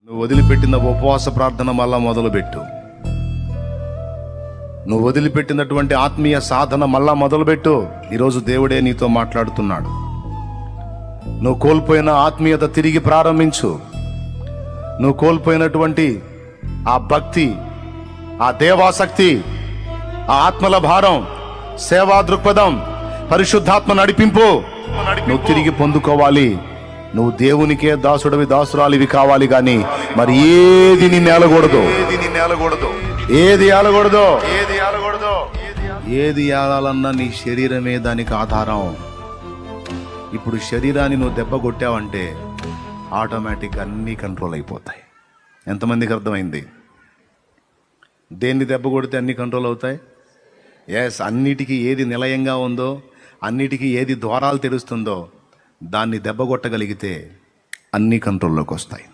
నువ్వు వదిలిపెట్టిన ఉపవాస ప్రార్థన మళ్ళా మొదలుపెట్టు. నువ్వు వదిలిపెట్టినటువంటి ఆత్మీయ సాధన మళ్ళా మొదలుపెట్టు. ఈరోజు దేవుడే నీతో మాట్లాడుతున్నాడు. నువ్వు కోల్పోయిన ఆత్మీయత తిరిగి ప్రారంభించు. నువ్వు కోల్పోయినటువంటి ఆ భక్తి, ఆ దేవాసక్తి, ఆ ఆత్మల భారం, సేవా దృక్పథం, పరిశుద్ధాత్మ నడిపింపు నువ్వు తిరిగి పొందుకోవాలి. నువ్వు దేవునికే దాసుడివి, దాసురాలివి కావాలి. కానీ మరి ఏది నిన్ను ఏలకూడదు, ఏది ఏలాలన్నా నీ శరీరమే దానికి ఆధారం. ఇప్పుడు శరీరాన్ని నువ్వు దెబ్బ కొట్టావంటే ఆటోమేటిక్ అన్నీ కంట్రోల్ అయిపోతాయి. ఎంతమందికి అర్థమైంది? దేన్ని దెబ్బ కొడితే అన్నీ కంట్రోల్ అవుతాయి? ఎస్, అన్నిటికీ ఏది నిలయంగా ఉందో, అన్నిటికీ ఏది ద్వారాలు తెరుస్తుందో దాన్ని దెబ్బ కొట్టగలిగితే అన్నీ కంట్రోల్లోకి వస్తాయి.